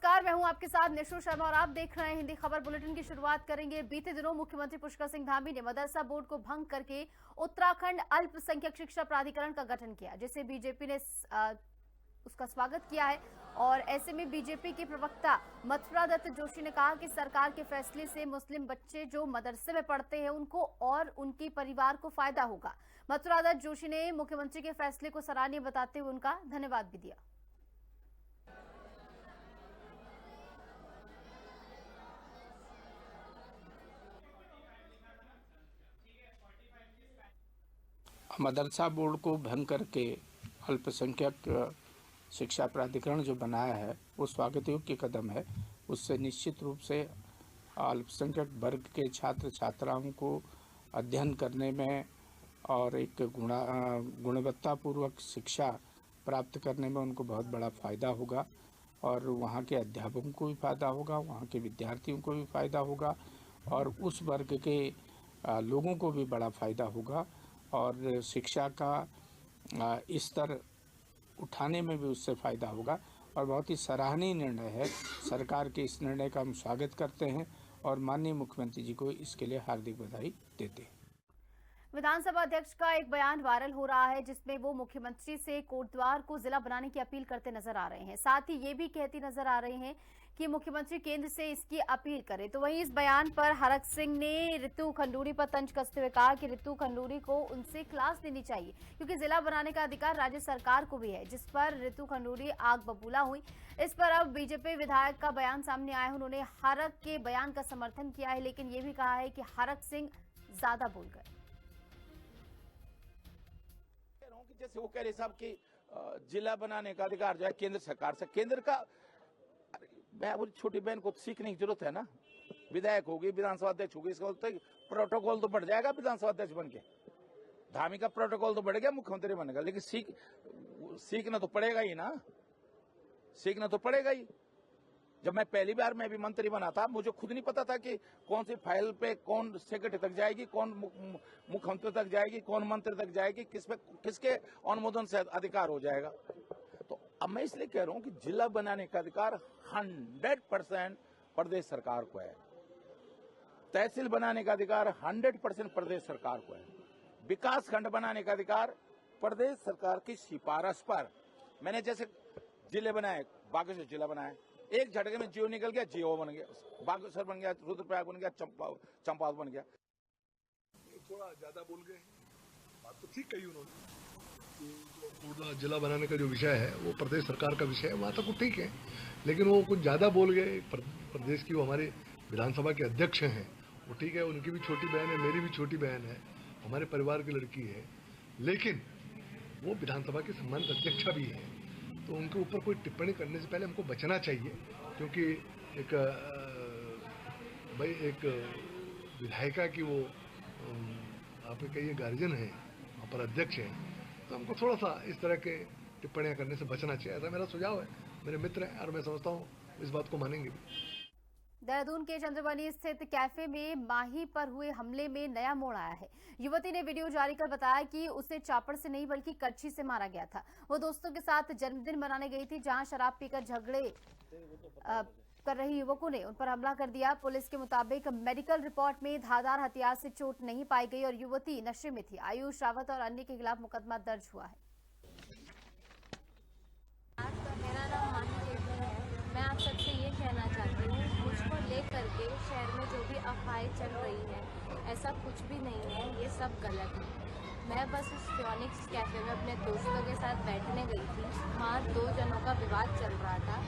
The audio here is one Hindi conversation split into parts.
नमस्कार, मैं हूं आपके साथ निशु शर्मा और आप देख रहे हैं हिंदी खबर बुलेटिन की शुरुआत करेंगे। बीते दिनों मुख्यमंत्री पुष्कर सिंह धामी ने मदरसा बोर्ड को भंग करके उत्तराखंड अल्पसंख्यक शिक्षा प्राधिकरण का गठन किया, जिसे बीजेपी ने उसका स्वागत किया है। और ऐसे में बीजेपी के प्रवक्ता मथुरा दत्त जोशी ने कहा कि सरकार के फैसले से मुस्लिम बच्चे जो मदरसे में पढ़ते हैं उनको और उनके परिवार को फायदा होगा। मथुरा दत्त जोशी ने मुख्यमंत्री के फैसले को सराहनीय बताते हुए उनका धन्यवाद भी दिया। मदरसा बोर्ड को भंग करके अल्पसंख्यक शिक्षा प्राधिकरण जो बनाया है वो स्वागत योग्य कदम है। उससे निश्चित रूप से अल्पसंख्यक वर्ग के छात्र छात्राओं को अध्ययन करने में और एक गुणवत्तापूर्वक शिक्षा प्राप्त करने में उनको बहुत बड़ा फ़ायदा होगा और वहाँ के अध्यापकों को भी फ़ायदा होगा, वहाँ के विद्यार्थियों को भी फ़ायदा होगा और उस वर्ग के लोगों को भी बड़ा फ़ायदा होगा और शिक्षा का स्तर उठाने में भी उससे फ़ायदा होगा और बहुत ही सराहनीय निर्णय है। सरकार के इस निर्णय का हम स्वागत करते हैं और माननीय मुख्यमंत्री जी को इसके लिए हार्दिक बधाई देते हैं। विधानसभा अध्यक्ष का एक बयान वायरल हो रहा है, जिसमें वो मुख्यमंत्री से कोटद्वार को जिला बनाने की अपील करते नजर आ रहे हैं। साथ ही ये भी कहती नजर आ रहे हैं कि मुख्यमंत्री केंद्र से इसकी अपील करें। तो वहीं इस बयान पर हरक सिंह ने रितु खंडूरी पर तंज कसते हुए कहा कि रितु खंडूरी को उनसे क्लास लेनी चाहिए, क्योंकि जिला बनाने का अधिकार राज्य सरकार को भी है, जिस पर रितु खंडूरी आग बबूला हुई। इस पर अब बीजेपी विधायक का बयान सामने आया है। उन्होंने हरक के बयान का समर्थन किया है, लेकिन ये भी कहा है कि हरक सिंह ज्यादा बोल गए। जैसे वो कह रहे साहब कि जिला बनाने का अधिकार जो है केंद्र सरकार से, केंद्र का वो छोटी बहन को सीखने की जरूरत है ना। विधायक होगी, विधानसभा अध्यक्ष होगी, इसका तो प्रोटोकॉल तो बढ़ जाएगा विधानसभा अध्यक्ष बन के। धामी का प्रोटोकॉल तो बढ़ गया, मुख्यमंत्री बनेगा, लेकिन सीखना तो पड़ेगा ही ना, सीखना तो पड़ेगा ही। जब मैं पहली बार मैं भी मंत्री बना था, मुझे खुद नहीं पता था कि कौन सी फाइल पे कौन सेक्रेटरी तक जाएगी, कौन मुख्यमंत्री तक जाएगी, कौन मंत्री तक जाएगी, किसके अनुमोदन से अधिकार हो जाएगा। तो अब मैं इसलिए कह रहा हूं कि जिला बनाने का अधिकार 100% प्रदेश सरकार को है। तहसील बनाने का अधिकार 100% प्रदेश सरकार को है। विकास खंड बनाने का अधिकार प्रदेश सरकार की सिफारिश पर। मैंने जैसे जिले बनाए, बागेश्वर जिला बनाया, एक झटके में जियो निकल गया, जियो बन गया, बागेश्वर बन गया, रुद्रप्रयाग बन गया, चंपावत बन गया। थोड़ा ज्यादा बोल गए, बात तो ठीक कही उन्होंने कि जो पूरा जिला बनाने का जो विषय है वो प्रदेश सरकार का विषय है, वहाँ तक वो ठीक है, लेकिन वो कुछ ज्यादा बोल गए। प्रदेश की वो हमारे विधानसभा के अध्यक्ष हैं, वो ठीक है, उनकी भी छोटी बहन है, मेरी भी छोटी बहन है, हमारे परिवार की लड़की है, लेकिन वो विधानसभा की सम्मानित अध्यक्षा भी है। तो उनके ऊपर कोई टिप्पणी करने से पहले हमको बचना चाहिए, क्योंकि एक विधायिका की वो आप कहिए गार्जियन है, वहाँ पर अध्यक्ष हैं, तो हमको थोड़ा सा इस तरह के टिप्पणियाँ करने से बचना चाहिए। ऐसा मेरा सुझाव है, मेरे मित्र हैं और मैं समझता हूँ इस बात को मानेंगे भी। देहरादून के चंद्रबनी स्थित कैफे में माही पर हुए हमले में नया मोड़ आया है। युवती ने वीडियो जारी कर बताया कि उसे चापड़ से नहीं बल्कि कच्छी से मारा गया था। वो दोस्तों के साथ जन्मदिन मनाने गई थी, जहां शराब पीकर झगड़े कर रहे युवकों ने उन पर हमला कर दिया। पुलिस के मुताबिक मेडिकल रिपोर्ट में धारदार हथियार से चोट नहीं पाई गई और युवती नशे में थी। आयुष रावत और अन्य के खिलाफ मुकदमा दर्ज हुआ है। मेरा नाम माही जेठे है। मैं आप सबसे ये कहना चाहती हूँ, मुझको लेकर के शहर में जो भी अफवाहें चल रही हैं, ऐसा कुछ भी नहीं है, ये सब गलत है। मैं बस उस फियोनिक्स कैफे में अपने दोस्तों के साथ बैठने गई थी। वहाँ 2 जनों का विवाद चल रहा था,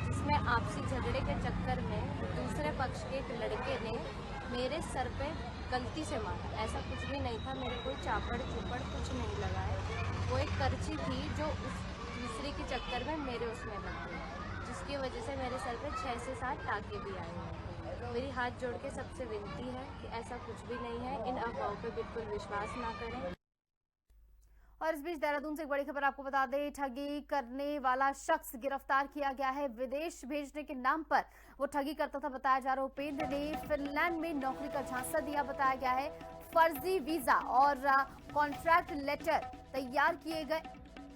जिसमें आपसी झगड़े के चक्कर में दूसरे पक्ष के एक लड़के ने मेरे सर पे गलती से मारा। ऐसा कुछ भी नहीं था, मेरे कोई चापड़ चुपड़ कुछ नहीं लगा है। वो एक करची थी जो उस दूसरे के चक्कर में मेरे उसमें लग गई, जिसकी वजह से मेरे सर पे 6 से 7 टाँके भी आए हैं। मेरी हाथ जोड़ के सबसे विनती है कि ऐसा कुछ भी नहीं है, इन अफवाहों पे बिल्कुल विश्वास ना करें। और इस बीच देहरादून से एक बड़ी खबर आपको बता दें, ठगी करने वाला शख्स गिरफ्तार किया गया है। विदेश भेजने के नाम पर वो ठगी करता था बताया जा रहा है। उपेंद्र ने फिनलैंड में नौकरी का झांसा दिया बताया गया है। फर्जी वीजा और कॉन्ट्रैक्ट लेटर तैयार किए गए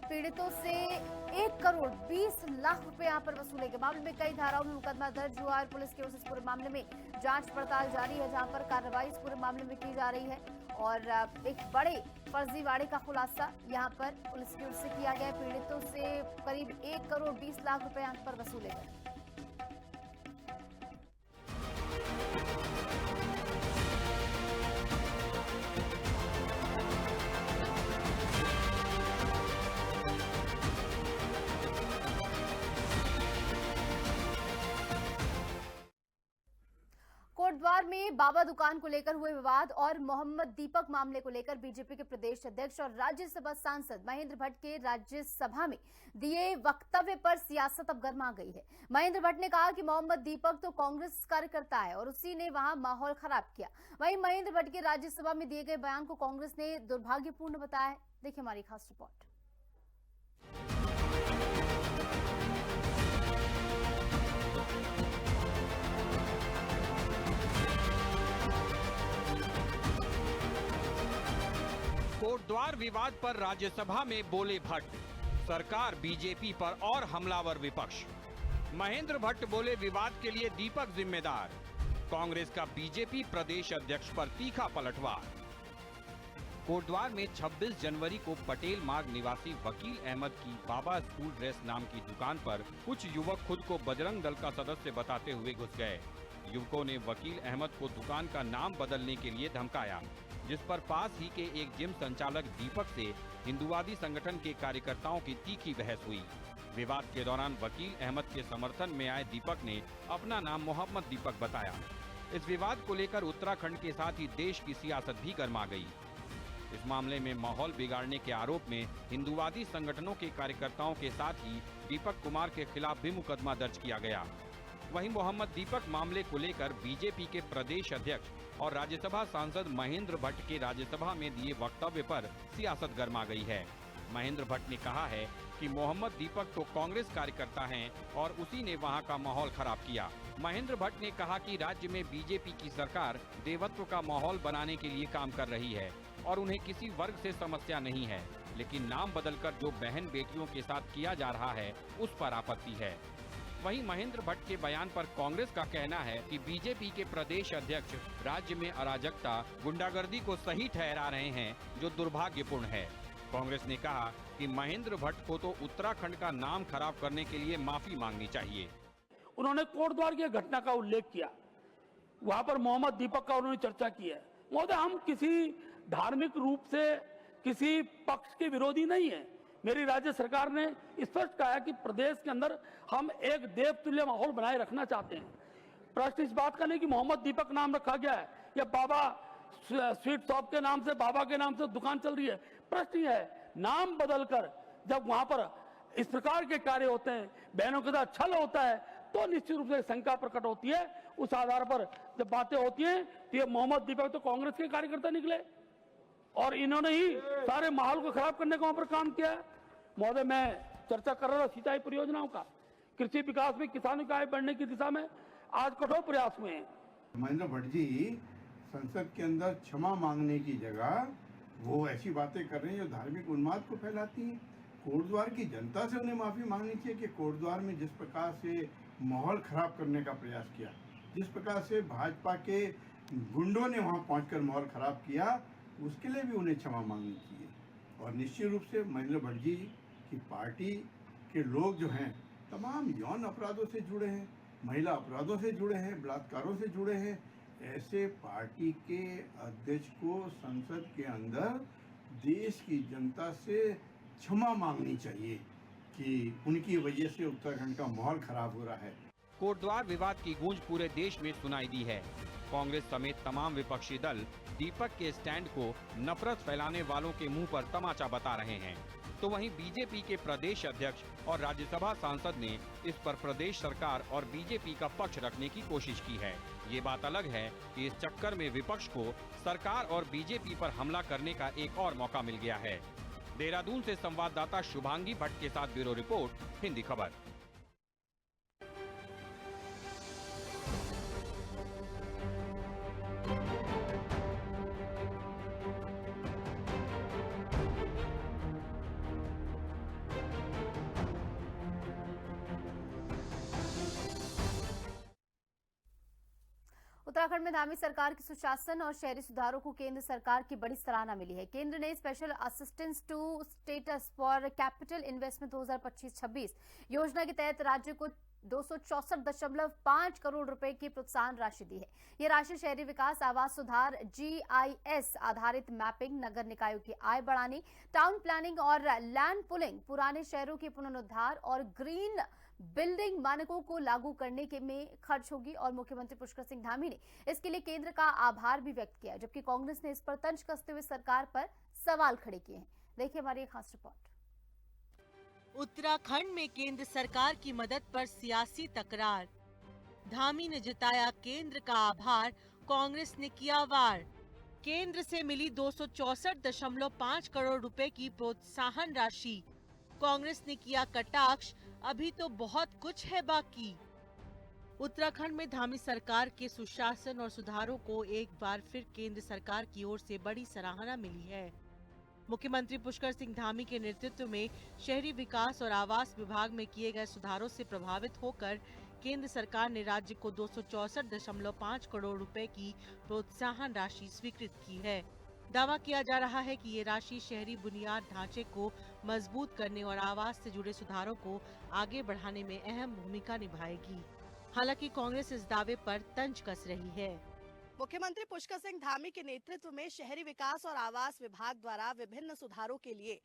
पीड़ितों से 1 करोड़ 20 लाख रुपए यहां पर वसूले गए। मामले में कई धाराओं में मुकदमा दर्ज हुआ है। पुलिस की ओर से इस पूरे मामले में जांच पड़ताल जारी है, जहां पर कार्रवाई इस पूरे मामले में की जा रही है और एक बड़े फर्जीवाड़े का खुलासा यहां पर पुलिस की ओर से किया गया। पीड़ितों से करीब 1 करोड़ 20 लाख रुपए यहां पर वसूले गए। कोटद्वार में बाबा दुकान को लेकर हुए विवाद और मोहम्मद दीपक मामले को लेकर बीजेपी के प्रदेश अध्यक्ष और राज्यसभा सांसद महेंद्र भट्ट के राज्यसभा में दिए वक्तव्य पर सियासत अब गर्मा गई है। महेंद्र भट्ट ने कहा कि मोहम्मद दीपक तो कांग्रेस कार्यकर्ता है और उसी ने वहां माहौल खराब किया। वहीं महेंद्र भट्ट के राज्यसभा में दिए गए बयान को कांग्रेस ने दुर्भाग्यपूर्ण बताया है। देखिए हमारी खास रिपोर्ट। कोटद्वार विवाद पर राज्यसभा में बोले भट्ट, सरकार बीजेपी पर और हमलावर विपक्ष। महेंद्र भट्ट बोले विवाद के लिए दीपक जिम्मेदार, कांग्रेस का बीजेपी प्रदेश अध्यक्ष पर तीखा पलटवार। कोटद्वार में 26 जनवरी को पटेल मार्ग निवासी वकील अहमद की बाबा स्कूल ड्रेस नाम की दुकान पर कुछ युवक खुद को बजरंग दल का सदस्य बताते हुए घुस गए। युवकों ने वकील अहमद को दुकान का नाम बदलने के लिए धमकाया, जिस पर पास ही के एक जिम संचालक दीपक से हिंदुवादी संगठन के कार्यकर्ताओं की तीखी बहस हुई। विवाद के दौरान वकील अहमद के समर्थन में आए दीपक ने अपना नाम मोहम्मद दीपक बताया। इस विवाद को लेकर उत्तराखंड के साथ ही देश की सियासत भी गर्मा गई। इस मामले में माहौल बिगाड़ने के आरोप में हिंदुवादी संगठनों के कार्यकर्ताओं के साथ ही दीपक कुमार के खिलाफ भी मुकदमा दर्ज किया गया। वहीं मोहम्मद दीपक मामले को लेकर बीजेपी के प्रदेश अध्यक्ष और राज्यसभा सांसद महेंद्र भट्ट के राज्यसभा में दिए वक्तव्य पर सियासत गर्मा गई है। महेंद्र भट्ट ने कहा है कि मोहम्मद दीपक तो कांग्रेस कार्यकर्ता हैं और उसी ने वहां का माहौल खराब किया। महेंद्र भट्ट ने कहा कि राज्य में बीजेपी की सरकार देवत्व का माहौल बनाने के लिए काम कर रही है और उन्हें किसी वर्ग से समस्या नहीं है, लेकिन नाम बदलकर जो बहन बेटियों के साथ किया जा रहा है उस पर आपत्ति है। वहीं महेंद्र भट्ट के बयान पर कांग्रेस का कहना है कि बीजेपी के प्रदेश अध्यक्ष राज्य में अराजकता, गुंडागर्दी को सही ठहरा रहे हैं, जो दुर्भाग्यपूर्ण है। कांग्रेस ने कहा कि महेंद्र भट्ट को तो उत्तराखंड का नाम खराब करने के लिए माफी मांगनी चाहिए। उन्होंने कोटद्वार की घटना का उल्लेख किया, वहां पर मोहम्मद दीपक का उन्होंने चर्चा की है। महोदय, हम किसी धार्मिक रूप से किसी पक्ष के विरोधी नहीं है। मेरी राज्य सरकार ने स्पष्ट कहा है कि प्रदेश के अंदर हम एक देवतुल्य माहौल बनाए रखना चाहते हैं। प्रश्न इस बात का नहीं कि मोहम्मद दीपक नाम रखा गया है या बाबा स्वीट शॉप के नाम से, बाबा के नाम से दुकान चल रही है। प्रश्न यह है, नाम बदलकर जब वहां पर इस प्रकार के कार्य होते हैं, बहनों के साथ छल होता है, तो निश्चित रूप से शंका प्रकट होती है। उस आधार पर जब बातें होती हैं तो ये मोहम्मद दीपक तो कांग्रेस के कार्यकर्ता निकले और इन्होंने ही सारे माहौल को खराब करने का वहां पर काम किया है। महोदय, मैं चर्चा कर रहा था सिंचाई परियोजनाओं का, कृषि विकास में किसानों की आय बढ़ने की दिशा में आज कठोर प्रयास हुए हैं। महेंद्र भट्ट जी संसद के अंदर क्षमा मांगने की जगह वो ऐसी बातें कर रहे हैं जो धार्मिक उन्माद को फैलाती हैं। कोटद्वार की जनता से उन्हें माफी मांगनी चाहिए कि कोटद्वार में जिस प्रकार से माहौल खराब करने का प्रयास किया, जिस प्रकार से भाजपा के गुंडों ने वहां पहुंचकर माहौल खराब किया, उसके लिए भी उन्हें क्षमा मांगनी चाहिए। और निश्चित रूप से महेंद्र भट्ट जी की पार्टी के लोग जो हैं तमाम यौन अपराधों से जुड़े हैं, महिला अपराधों से जुड़े हैं, बलात्कारों से जुड़े हैं। ऐसे पार्टी के अध्यक्ष को संसद के अंदर देश की जनता से क्षमा मांगनी चाहिए कि उनकी वजह से उत्तराखंड का माहौल खराब हो रहा है। कोटद्वार विवाद की गूंज पूरे देश में सुनाई दी है। कांग्रेस समेत तमाम विपक्षी दल दीपक के स्टैंड को नफरत फैलाने वालों के मुंह पर तमाचा बता रहे हैं, तो वहीं बीजेपी के प्रदेश अध्यक्ष और राज्यसभा सांसद ने इस पर प्रदेश सरकार और बीजेपी का पक्ष रखने की कोशिश की है। ये बात अलग है कि इस चक्कर में विपक्ष को सरकार और बीजेपी पर हमला करने का एक और मौका मिल गया है। देहरादून से संवाददाता शुभांगी भट्ट के साथ ब्यूरो रिपोर्ट, हिंदी खबर। उत्तराखंड में धामी सरकार की सुशासन और शहरी सुधारों को केंद्र सरकार की बड़ी सराहना मिली है। केंद्र ने special assistance to states for capital investment 2025-26 योजना के तहत राज्य को 264.5 करोड़ रुपए की प्रोत्साहन राशि दी है। ये राशि शहरी विकास, आवास सुधार, GIS आधारित मैपिंग, नगर निकायों की आय बढ़ाने, टाउन प्लानिंग और लैंड पुलिंग, पुराने शहरों के पुनरुद्धार और ग्रीन बिल्डिंग मानकों को लागू करने के में खर्च होगी। और मुख्यमंत्री पुष्कर सिंह धामी ने इसके लिए केंद्र का आभार भी व्यक्त किया, जबकि कांग्रेस ने इस पर तंज कसते हुए सरकार पर सवाल खड़े किए हैं। देखिए हमारी एक खास रिपोर्ट। उत्तराखंड में केंद्र सरकार की मदद पर सियासी तकरार। धामी ने जताया केंद्र का आभार, कांग्रेस ने किया वार। केंद्र से मिली 264.5 करोड़ रुपए की प्रोत्साहन राशि। कांग्रेस ने किया कटाक्ष, अभी तो बहुत कुछ है बाकी। उत्तराखंड में धामी सरकार के सुशासन और सुधारों को एक बार फिर केंद्र सरकार की ओर से बड़ी सराहना मिली है। मुख्यमंत्री पुष्कर सिंह धामी के नेतृत्व में शहरी विकास और आवास विभाग में किए गए सुधारों से प्रभावित होकर केंद्र सरकार ने राज्य को 264.5 करोड़ रुपए की प्रोत्साहन राशि स्वीकृत की है। दावा किया जा रहा है कि ये राशि शहरी बुनियाद ढांचे को मजबूत करने और आवास से जुड़े सुधारों को आगे बढ़ाने में अहम भूमिका निभाएगी। हालांकि कांग्रेस इस दावे पर तंज कस रही है। मुख्यमंत्री पुष्कर सिंह धामी के नेतृत्व में शहरी विकास और आवास विभाग द्वारा विभिन्न सुधारों के लिए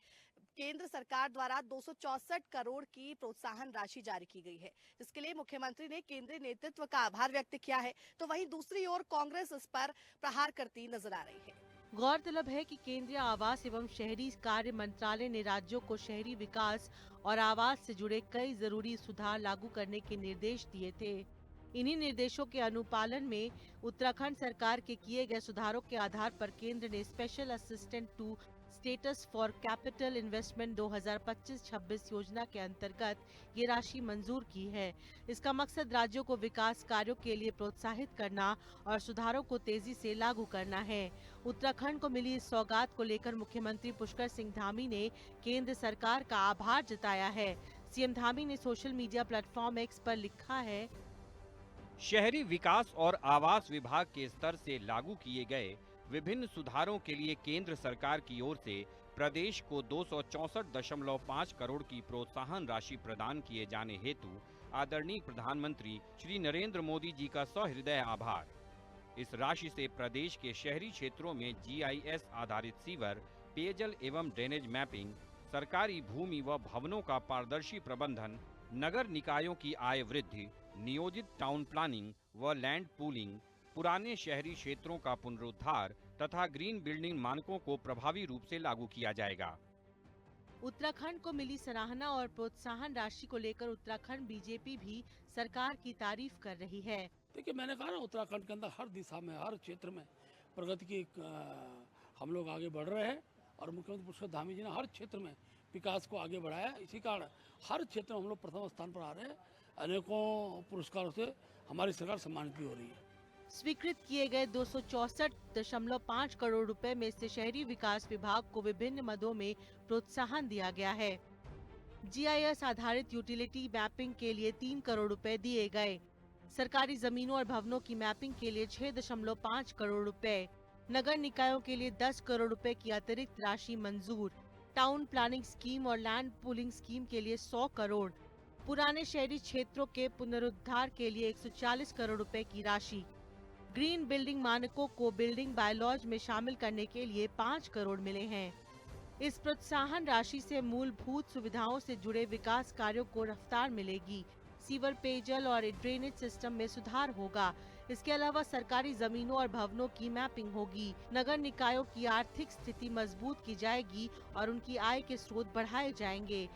केंद्र सरकार द्वारा 264 करोड़ की प्रोत्साहन राशि जारी की गई है, जिसके लिए मुख्यमंत्री ने केंद्रीय नेतृत्व का आभार व्यक्त किया है। तो वहीं दूसरी ओर कांग्रेस इस पर प्रहार करती नजर आ रही है। गौरतलब है कि केंद्रीय आवास एवं शहरी कार्य मंत्रालय ने राज्यों को शहरी विकास और आवास से जुड़े कई जरूरी सुधार लागू करने के निर्देश दिए थे। इन्हीं निर्देशों के अनुपालन में उत्तराखंड सरकार के किए गए सुधारों के आधार पर केंद्र ने special assistant to states for capital investment 2025-26 योजना के अंतर्गत ये राशि मंजूर की है। इसका मकसद राज्यों को विकास कार्यों के लिए प्रोत्साहित करना और सुधारों को तेजी से लागू करना है। उत्तराखंड को मिली इस सौगात को लेकर मुख्यमंत्री पुष्कर सिंह धामी ने केंद्र सरकार का आभार जताया है। सीएम धामी ने सोशल मीडिया प्लेटफॉर्म X पर लिखा है, शहरी विकास और आवास विभाग के स्तर से लागू किए गए विभिन्न सुधारों के लिए केंद्र सरकार की ओर से प्रदेश को 264.5 करोड़ की प्रोत्साहन राशि प्रदान किए जाने हेतु आदरणीय प्रधानमंत्री श्री नरेंद्र मोदी जी का सहृदय आभार। इस राशि से प्रदेश के शहरी क्षेत्रों में GIS आधारित सीवर, पेयजल एवं ड्रेनेज मैपिंग, सरकारी भूमि व भवनों का पारदर्शी प्रबंधन, नगर निकायों की आय वृद्धि, नियोजित टाउन प्लानिंग व लैंड पूलिंग, पुराने शहरी क्षेत्रों का पुनरुद्धार तथा ग्रीन बिल्डिंग मानकों को प्रभावी रूप से लागू किया जाएगा। उत्तराखंड को मिली सराहना और प्रोत्साहन राशि को लेकर उत्तराखंड बीजेपी भी सरकार की तारीफ कर रही है। देखिए, मैंने कहा ना, उत्तराखंड के अंदर हर दिशा में, हर क्षेत्र में प्रगति की हम लोग आगे बढ़ रहे हैं और मुख्यमंत्री पुष्कर धामी जी ने हर क्षेत्र में विकास को आगे बढ़ाया। इसी कारण हर क्षेत्र में हम लोग प्रथम स्थान पर आ रहे हैं। अनेकों पुरस्कारों से हमारी सरकार सम्मानित भी हो रही है। स्वीकृत किए गए 264.5 करोड़ रुपए में से शहरी विकास विभाग को विभिन्न मदों में प्रोत्साहन दिया गया है। GIS आधारित यूटिलिटी मैपिंग के लिए 3 करोड़ रुपए दिए गए। सरकारी जमीनों और भवनों की मैपिंग के लिए 6.5 करोड़ रुपए, नगर निकायों के लिए 10 करोड़ रुपए की अतिरिक्त राशि मंजूर, टाउन प्लानिंग स्कीम और लैंड पूलिंग स्कीम के लिए 100 करोड़, पुराने शहरी क्षेत्रों के पुनरुद्धार के लिए 140 करोड़ रुपए की राशि, ग्रीन बिल्डिंग मानकों को बिल्डिंग बायलॉज में शामिल करने के लिए 5 करोड़ मिले हैं। इस प्रोत्साहन राशि से मूलभूत सुविधाओं से जुड़े विकास कार्यों को रफ्तार मिलेगी। सीवर, पेयजल और ड्रेनेज सिस्टम में सुधार होगा। इसके अलावा सरकारी जमीनों और भवनों की मैपिंग होगी। नगर निकायों की आर्थिक स्थिति मजबूत की जाएगी और उनकी आय के स्रोत बढ़ाए जाएंगे।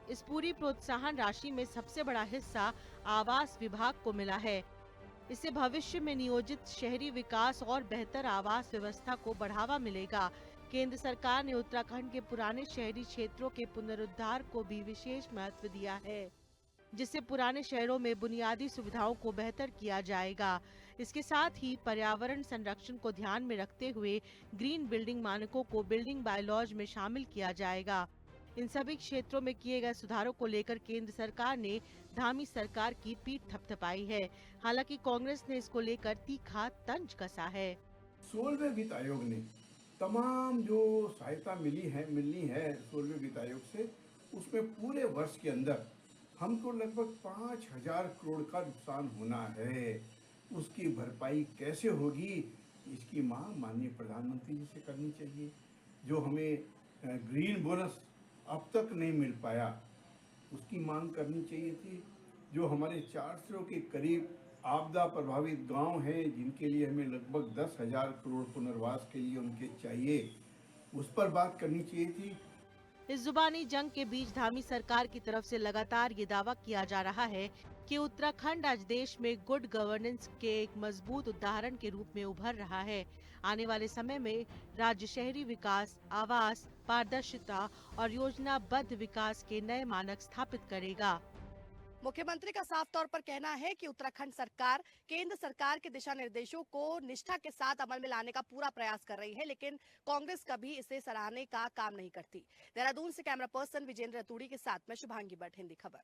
इस पूरी प्रोत्साहन राशि में सबसे बड़ा हिस्सा आवास विभाग को मिला है। इससे भविष्य में नियोजित शहरी विकास और बेहतर आवास व्यवस्था को बढ़ावा मिलेगा। केंद्र सरकार ने उत्तराखंड के पुराने शहरी क्षेत्रों के पुनरुद्धार को भी विशेष महत्व दिया है, जिससे पुराने शहरों में बुनियादी सुविधाओं को बेहतर किया जाएगा। इसके साथ ही पर्यावरण संरक्षण को ध्यान में रखते हुए ग्रीन बिल्डिंग मानकों को बिल्डिंग बायलॉज में शामिल किया जाएगा। इन सभी क्षेत्रों में किए गए सुधारों को लेकर केंद्र सरकार ने धामी सरकार की पीठ थपथपाई है। हालांकि कांग्रेस ने इसको लेकर तीखा तंज कसा है। 16वें वित्त आयोग ने तमाम जो सहायता मिलनी है 16वें वित्त आयोग से, उसमें पूरे वर्ष के अंदर हमको लगभग 5000 करोड़ का नुकसान होना है। उसकी भरपाई कैसे होगी, इसकी मांग माननीय प्रधानमंत्री जी से करनी चाहिए। जो हमें ग्रीन बोनस अब तक नहीं मिल पाया, उसकी मांग करनी चाहिए थी। जो हमारे 400 के करीब आपदा प्रभावित गांव हैं, जिनके लिए हमें लगभग 10,000 करोड़ पुनर्वास के लिए उनके चाहिए, उस पर बात करनी चाहिए थी। इस जुबानी जंग के बीच धामी सरकार की तरफ से लगातार ये दावा किया जा रहा है कि उत्तराखंड आज देश में गुड गवर्नेंस के एक मजबूत उदाहरण के रूप में उभर रहा है। आने वाले समय में राज्य शहरी विकास, आवास, पारदर्शिता और योजनाबद्ध विकास के नए मानक स्थापित करेगा। मुख्यमंत्री का साफ तौर पर कहना है कि उत्तराखंड सरकार केंद्र सरकार के दिशा निर्देशों को निष्ठा के साथ अमल में लाने का पूरा प्रयास कर रही है, लेकिन कांग्रेस कभी इसे सराहने का काम नहीं करती। देहरादून से कैमरा पर्सन विजेंद्र रतूड़ी के साथ मैं शुभांगी भट्ट, हिंदी खबर।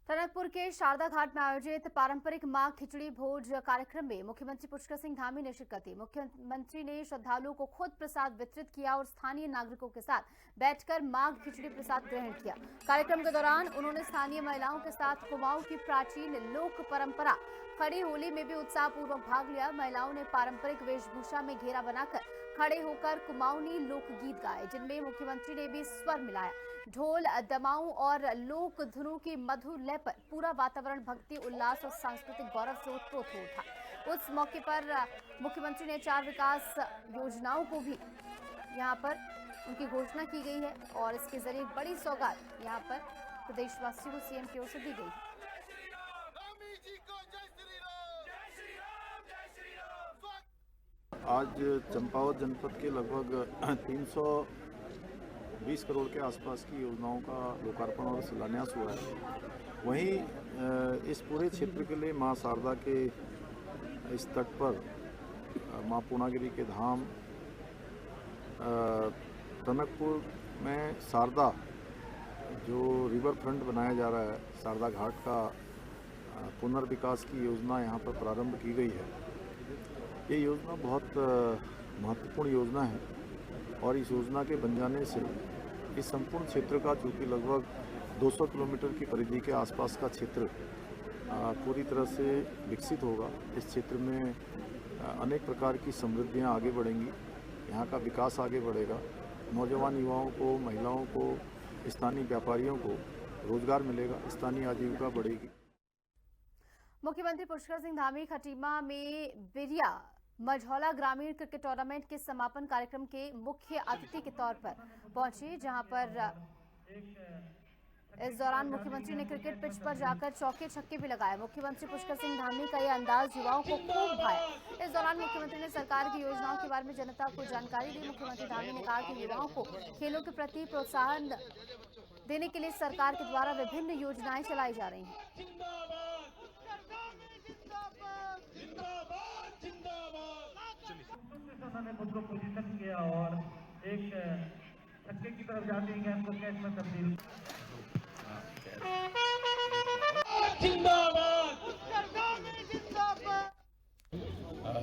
टनकपुर के शारदा घाट में आयोजित पारंपरिक मां खिचड़ी भोज कार्यक्रम में मुख्यमंत्री पुष्कर सिंह धामी ने शिरकत की। मुख्यमंत्री ने श्रद्धालुओं को खुद प्रसाद वितरित किया और स्थानीय नागरिकों के साथ बैठकर मां खिचड़ी प्रसाद ग्रहण किया। कार्यक्रम के दौरान उन्होंने स्थानीय महिलाओं के साथ कुमाऊं की प्राचीन लोक परंपरा खड़ी होली में भी उत्साहपूर्वक भाग लिया। महिलाओं ने पारंपरिक वेशभूषा में घेरा बनाकर खड़े होकर कुमाऊनी लोकगीत गाए, जिनमें मुख्यमंत्री ने भी स्वर मिलाया। ढोल, दमाऊं और लोक धुनों की मधुर लय पर पूरा वातावरण भक्ति, उल्लास और सांस्कृतिक गौरव से ओतप्रोत हो उठा। उस मौके पर मुख्यमंत्री ने 4 विकास योजनाओं को भी यहां पर उनकी घोषणा की गई है और इसके जरिए बड़ी सौगात यहां पर प्रदेशवासियों को सीएम की ओर से दी गई है। आज चंपावत जनपद के लगभग 320 करोड़ के आसपास की योजनाओं का लोकार्पण और शिलान्यास हुआ है। वहीं इस पूरे क्षेत्र के लिए मां शारदा के इस तट पर मां पूर्णागिरी के धाम टनकपुर में शारदा जो रिवर फ्रंट बनाया जा रहा है, शारदा घाट का पुनर्विकास की योजना यहाँ पर प्रारंभ की गई है। ये योजना बहुत महत्वपूर्ण योजना है और इस योजना के बन जाने से इस संपूर्ण क्षेत्र का, जो कि लगभग 200 किलोमीटर की परिधि के आसपास का क्षेत्र पूरी तरह से विकसित होगा। इस क्षेत्र में अनेक प्रकार की समृद्धियां आगे बढ़ेंगी, यहाँ का विकास आगे बढ़ेगा। नौजवान युवाओं को, महिलाओं को, स्थानीय व्यापारियों को रोजगार मिलेगा, स्थानीय आजीविका बढ़ेगी। मुख्यमंत्री पुष्कर सिंह धामी खटीमा में बिरिया मझौला ग्रामीण क्रिकेट टूर्नामेंट के समापन कार्यक्रम के मुख्य अतिथि के तौर पर पहुंचे, जहां पर इस दौरान मुख्यमंत्री ने क्रिकेट पिच पर जाकर चौके छक्के भी लगाए। मुख्यमंत्री पुष्कर सिंह धामी का यह अंदाज युवाओं को खूब भाया। इस दौरान मुख्यमंत्री ने सरकार की योजनाओं के बारे में जनता को जानकारी दी। मुख्यमंत्री धामी ने कहा कि युवाओं को खेलों के प्रति प्रोत्साहन देने के लिए सरकार के द्वारा विभिन्न योजनाएं चलाई जा रही हैं। उन्होंने खुद को पोजीशन किया और एक छक्के की तरफ जाते ही गेंद को कैच में तब्दील।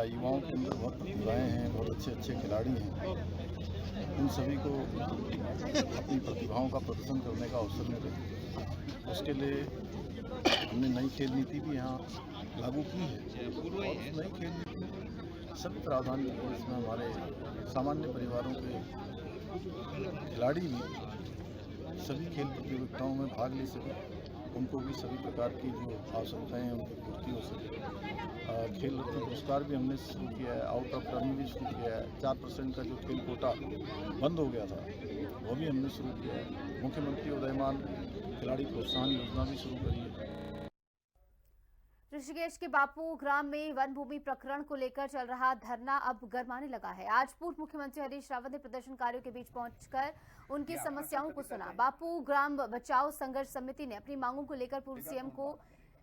युवाओं के अंदर बहुत प्रतिभाएं हैं, बहुत अच्छे खिलाड़ी हैं। उन सभी को अपनी प्रतिभाओं का प्रदर्शन करने का अवसर मिले, उसके लिए हमने नई खेल नीति भी यहाँ लागू की है और उस नई खेल नीति में सभी प्रावधान इसमें हमारे सामान्य परिवारों के खिलाड़ी भी सभी खेल प्रतियोगिताओं में भाग ले सकें, उनको भी सभी प्रकार की जो आवश्यकताएं हैं उनकी पूर्ति हो सके। खेल रत्न पुरस्कार भी हमने शुरू किया है, आउट ऑफ टर्न भी शुरू किया है। 4% का जो खेल कोटा बंद हो गया था वो भी हमने शुरू किया है। मुख्यमंत्री उदयमान खिलाड़ी प्रोत्साहन योजना भी शुरू करी है। ऋषिकेश के बापू ग्राम में वन भूमि प्रकरण को लेकर चल रहा धरना अब गरमाने लगा है। आज पूर्व मुख्यमंत्री हरीश रावत ने प्रदर्शनकारियों के बीच पहुंचकर उनकी समस्याओं को सुना। बापू ग्राम बचाओ संघर्ष समिति ने अपनी मांगों को लेकर पूर्व सीएम को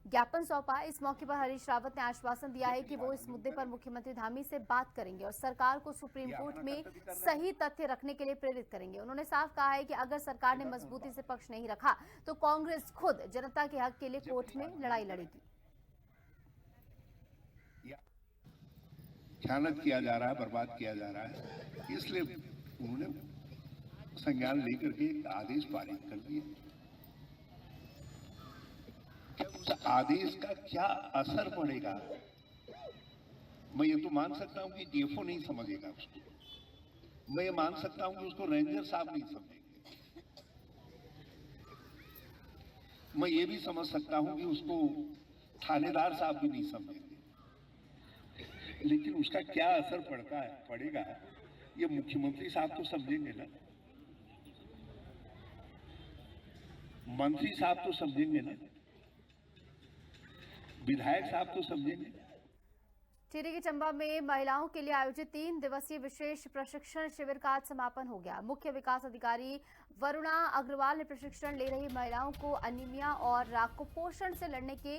ज्ञापन सौंपा। इस मौके पर हरीश रावत ने आश्वासन दिया है कि वो इस मुद्दे पर मुख्यमंत्री धामी से बात करेंगे और सरकार को सुप्रीम कोर्ट में सही तथ्य रखने के लिए प्रेरित करेंगे। उन्होंने साफ कहा है कि अगर सरकार ने मजबूती से पक्ष नहीं रखा तो कांग्रेस खुद जनता के हक के लिए कोर्ट में लड़ाई लड़ेगी। खयानत किया जा रहा है, बर्बाद किया जा रहा है, इसलिए उन्होंने संज्ञान लेकर के एक आदेश पारित कर दिया। उस आदेश का क्या असर पड़ेगा, मैं ये तो मान सकता हूं कि डीएफओ नहीं समझेगा उसको, मैं ये मान सकता हूं कि उसको रेंजर साहब नहीं समझेंगे, मैं ये भी समझ सकता हूं कि उसको थानेदार साहब भी नहीं समझेंगे, लेकिन उसका क्या असर पड़ेगा ये मुख्यमंत्री साहब तो समझेंगे ना, मंत्री साहब तो समझेंगे ना, विधायक साहब तो समझेंगे। टिहरी के चंबा में महिलाओं के लिए आयोजित 3 दिवसीय विशेष प्रशिक्षण शिविर का आज समापन हो गया। मुख्य विकास अधिकारी वरुणा अग्रवाल ने प्रशिक्षण ले रही महिलाओं को अनीमिया और कुपोषण से लड़ने के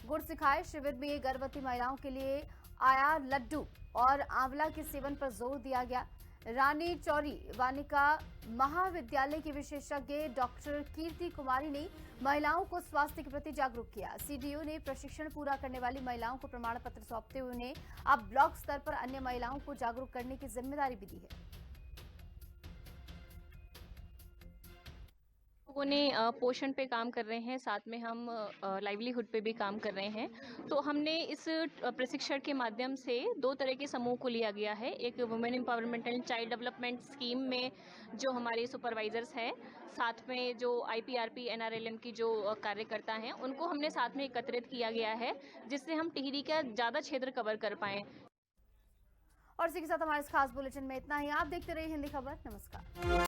गुर सिखाए। शिविर में गर्भवती महिलाओं के लिए आया लड्डू और आंवला के सेवन पर जोर दिया गया। रानी चौरी वानिका महाविद्यालय की विशेषज्ञ डॉक्टर कीर्ति कुमारी ने महिलाओं को स्वास्थ्य के प्रति जागरूक किया। सीडीओ ने प्रशिक्षण पूरा करने वाली महिलाओं को प्रमाण पत्र सौंपते हुए उन्हें अब ब्लॉक स्तर पर अन्य महिलाओं को जागरूक करने की जिम्मेदारी भी दी है। लोगों ने पोषण पे काम कर रहे हैं, साथ में हम लाइवलीहुड पे भी काम कर रहे हैं। तो हमने इस प्रशिक्षण के माध्यम से 2 तरह के समूह को लिया गया है। एक women empowerment and child development scheme में जो हमारे सुपरवाइजर्स हैं, साथ में जो IPRP NRLM की जो कार्यकर्ता हैं, उनको हमने साथ में एकत्रित किया गया है, जिससे हम टिहरी का ज़्यादा क्षेत्र कवर कर पाएँ। और इसी के साथ हमारे इस खास बुलेटिन में इतना ही। आप देखते रहिए हिंदी खबर। नमस्कार।